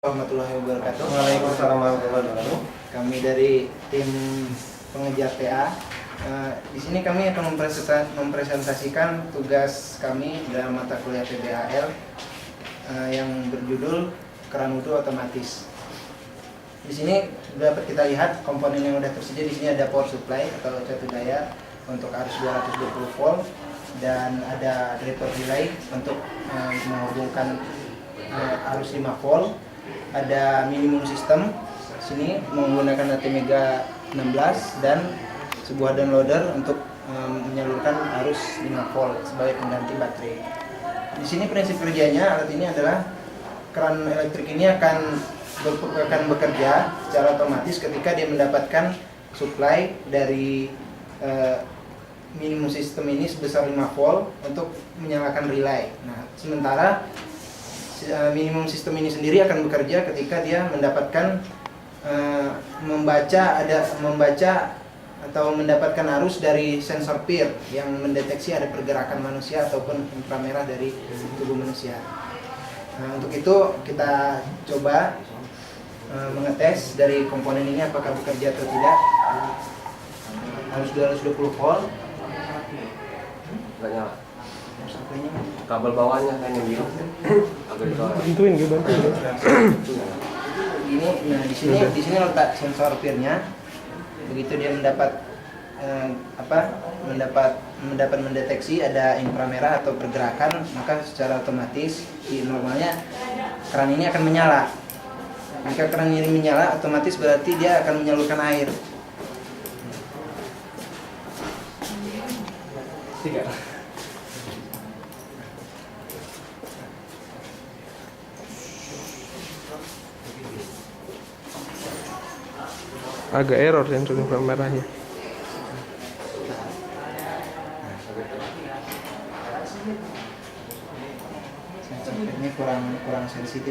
Warahmatullahi wabarakatuh. Waalaikumsalam warahmatullahi wabarakatuh. Kami dari tim pengejar TA. Di sini kami akan mempresentasikan tugas kami dalam mata kuliah PBAL yang berjudul keran wudhu otomatis. Di sini dapat kita lihat komponen yang sudah tersedia. Di sini ada power supply atau catu daya untuk arus 220 volt dan ada driver relay untuk menghubungkan arus 5 volt. Ada minimum sistem sini menggunakan ATmega 16 dan sebuah downloader untuk menyalurkan arus 5 volt sebagai pengganti baterai. Di sini prinsip kerjanya alat ini adalah keran elektrik ini akan bekerja secara otomatis ketika dia mendapatkan supply dari minimum sistem ini sebesar 5 volt untuk menyalakan relay. Nah, sementara minimum sistem ini sendiri akan bekerja ketika dia mendapatkan membaca atau mendapatkan arus dari sensor PIR yang mendeteksi ada pergerakan manusia ataupun inframerah dari tubuh manusia. Nah, untuk itu kita coba mengetes dari komponen ini apakah bekerja atau tidak. Arus 220 volt. Enggak nyala. Kabel bawahnya kan yang biru. Agak Bantuin gue bantuin. Ini, nah di sini letak sensor PIR-nya. Begitu dia mendapat mendeteksi ada inframerah atau pergerakan, maka secara otomatis normalnya keran ini akan menyala. Jika keran ini menyala, otomatis berarti dia akan menyalurkan air. Agak error sensor inframerahnya. Sensor ini kurang sensitif.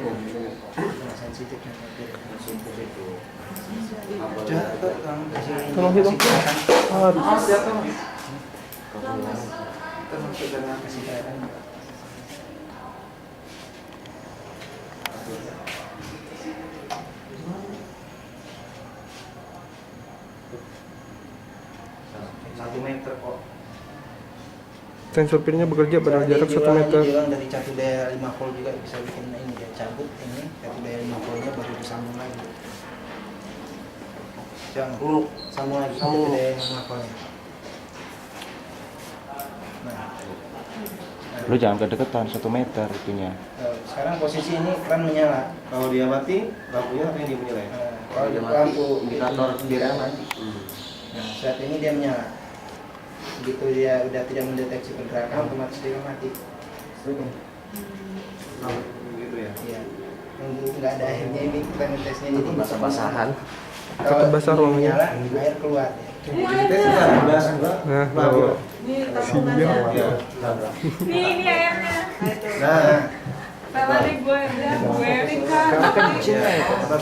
Tolong hitung. Aduh. Kasih kelihatan. Meter kok. Sensor PIR-nya bekerja pada jarak 1 meter. Dari catu daya 5 volt juga bisa bikin ini dia cabut ini catu daya 5 voltnya baru disambung lagi. Jangan sambung lagi catu daya 5 voltnya. Lu jangan kedeketan 1 meter itunya. Sekarang posisi ini keran menyala. Kalau dia mati, lampunya apa yang dia menyala ya? Kalau lampu indikator sendiri mati. Nah, saat ini dia menyala. Begitu dia udah tidak mendeteksi pergerakan, otomatis dia mati. Gitu ya. Iya. Nunggu nggak ada airnya ini kita ngetesnya jadi Basah-basahan. kalau basah ini ruangnya. menyala, air keluar. Jadi tes enggak? Nah, bawa. Ini airnya. Nah, Tadi gue wearing kan.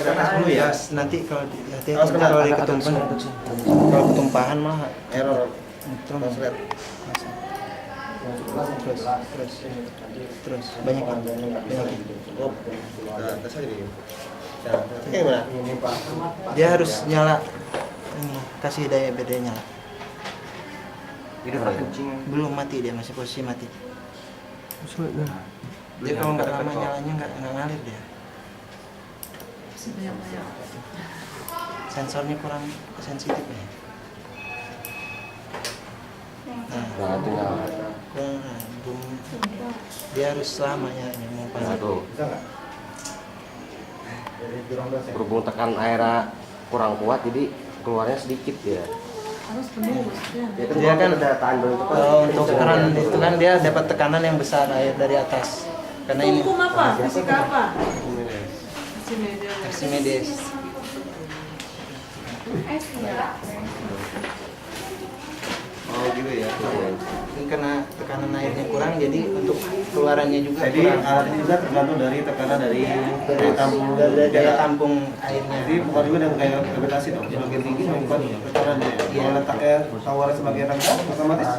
panas dulu ya. Nanti kalau hati-hati Harus kena kalau agak ketumpahan. Kalau ketumpahan mah Error. terus banyak. Oh, nah, tes aja nih. Nah, tesnya gimana? Dia harus nyala. Ini kasih daya bedanya nyala. Belum mati, dia masih posisi mati. Dia kalau nggak lama nyalanya nggak ngalir dia. Sensornya kurang sensitif ya. Nah, itu nyala. Dia harus lama ya mau Nah, tuh. Bisa nggak? Berhubung tekan airnya kurang kuat jadi keluarnya sedikit ya. Harus penuh. Dia kan ada tanda itu kan. untuk tekanan itu kan dia dapat tekanan yang besar air dari atas. Karena ini Hukum apa? Fisika apa? Archimedes. Archimedes. Oh, gitu ya. Ini karena tekanan airnya kurang, jadi untuk keluarannya juga Jadi kurang. alat ini juga tergantung dari tekanan dari tampung dari daya tampung airnya. Jadi bukan juga dengan kayak gravitasi dong. Semakin tinggi semakin kuat tekanannya. Kalau letaknya tawarnya semakin rendah, otomatis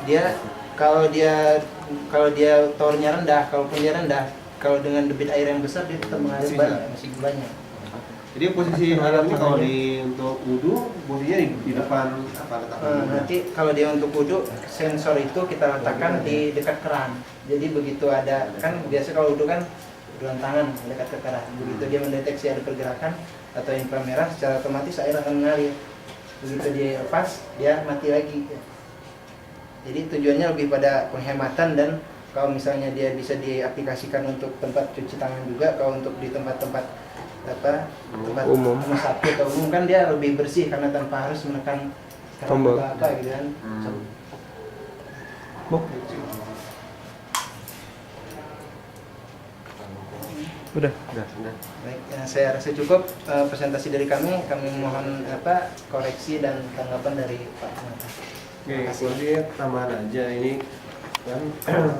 Dia kalau dia towernya rendah, kalaupun dia rendah, kalau dengan debit air yang besar dia tetap mengalir Masih banyak, masih banyak. Jadi posisi alat ini kalau untuk wudhu, posisinya di depan apa letaknya? Nanti kalau dia untuk wudhu, sensor itu kita letakkan di dekat keran. Jadi begitu ada, kan biasa kalau wudhu kan wudhuan tangan dekat ke keran. Begitu dia mendeteksi ada pergerakan atau inframerah, secara otomatis air akan mengalir. Begitu dia lepas, dia mati lagi. Jadi tujuannya lebih pada penghematan, dan kalau misalnya dia bisa diaplikasikan untuk tempat cuci tangan juga, kalau untuk di tempat-tempat tempat Umum. rumah sakit atau umum kan dia lebih bersih karena tanpa harus menekan keran Tombol. atau apa gitu kan. Bok. Udah. Baik, saya rasa cukup presentasi dari kami. Kami mohon koreksi dan tanggapan dari Pak Penata. Oke, kemudian tambahan aja ini kan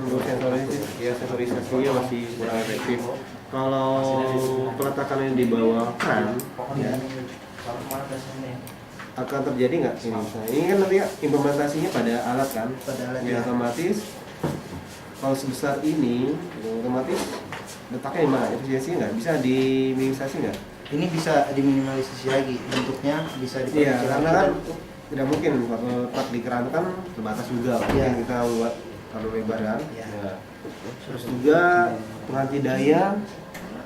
untuk sensorisasinya masih kurang efektif. Kalau peletakannya di bawah keran, ya, akan terjadi nggak ini? Nah, ini kan nanti implementasinya pada alat kan, Pada alat, ya, ya. otomatis kalau sebesar ini, ya, otomatis letaknya di mana? Efisiensinya nggak bisa diminimalisasi nggak? Ini bisa diminimalisasi lagi, bentuknya bisa Iya, diperkecil karena lagi. kan tidak mungkin kalau letak di keran kan terbatas juga, Iya. mungkin kita buat terlalu lebar kan. Iya. Ya. Terus juga pengganti daya.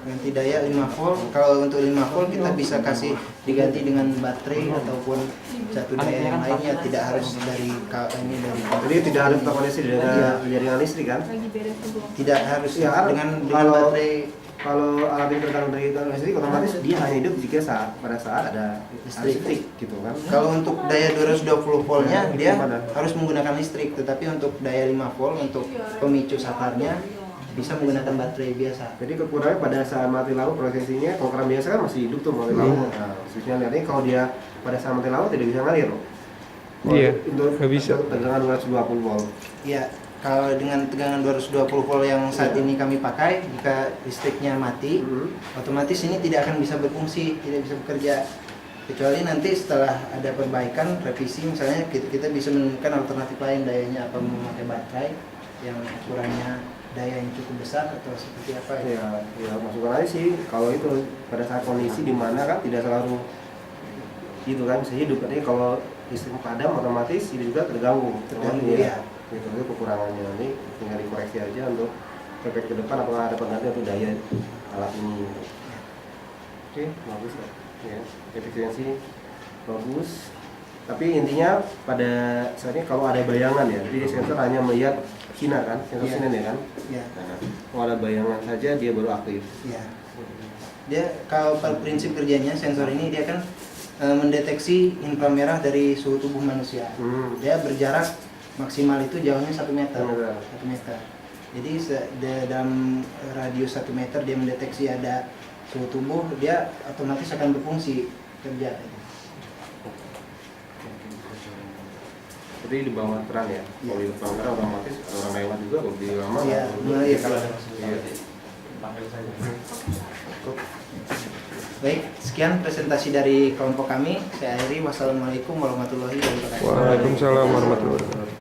Ganti daya 5 volt. Kalau untuk 5 volt kita bisa kasih diganti dengan baterai ataupun satu daya yang lainnya, tidak harus dari ini dari Jadi tidak harus terkoneksi Iya. dengan jaringan listrik kan? Lagi beres tuh. tidak harus Iya, kan? dengan Kalau- baterai Kalau alat yang tergantung dari jaringan listrik, otomatis dia hanya hidup jika pada saat ada Listrik. listrik gitu kan? Kalau untuk daya 220 voltnya dia Gimana? harus menggunakan listrik, tetapi untuk daya 5 volt untuk pemicu satarnya bisa menggunakan baterai biasa. Jadi kekurangannya pada saat mati lampu prosesinya, kalau keran biasa kan masih hidup tuh mati lampu. Iya. Nah, khususnya lihatnya kalau dia pada saat mati lampu tidak bisa ngalir loh. Iya, Untuk nggak bisa. tegangan 220 volt. Iya, kalau dengan tegangan 220 volt yang saat ini kami pakai, jika listriknya mati, otomatis ini tidak akan bisa berfungsi, tidak bisa bekerja. Kecuali nanti setelah ada perbaikan, revisi, misalnya kita bisa menemukan alternatif lain dayanya, apa memakai baterai yang ukurannya daya yang cukup besar atau seperti apa ya. Ya masukkan aja sih. Kalau itu pada saat kondisi di mana kan tidak selalu itu kan bisa hidup. Jadi kalau listrik padam otomatis ini juga terganggu. Terganggu, Iya. ya. Itu kekurangannya. Nanti tinggal dikoreksi aja untuk efek ke depan apakah ada pengganti untuk daya alat ini. Oke, bagus ya. Ya, efisiensi bagus. Tapi intinya pada saat ini kalau ada bayangan ya, jadi sensor hanya melihat sinar kan, sensor Iya. sinar ya kan. Ya, Nah, kalau ada bayangan saja dia baru aktif. ya. Dia kalau prinsip kerjanya sensor ini dia kan mendeteksi inframerah dari suhu tubuh manusia. Dia berjarak maksimal itu jauhnya 1 meter. 1 meter. Jadi dalam radius 1 meter dia mendeteksi ada suhu tubuh, dia otomatis akan berfungsi kerja. Jadi di bawah terang ya. Kalau di bawah terang otomatis orang lewat juga kalau di lama. Iya, iya kalau ada Baik, sekian presentasi dari kelompok kami. Saya akhiri. Wassalamualaikum warahmatullahi wabarakatuh. Waalaikumsalam warahmatullahi wabarakatuh.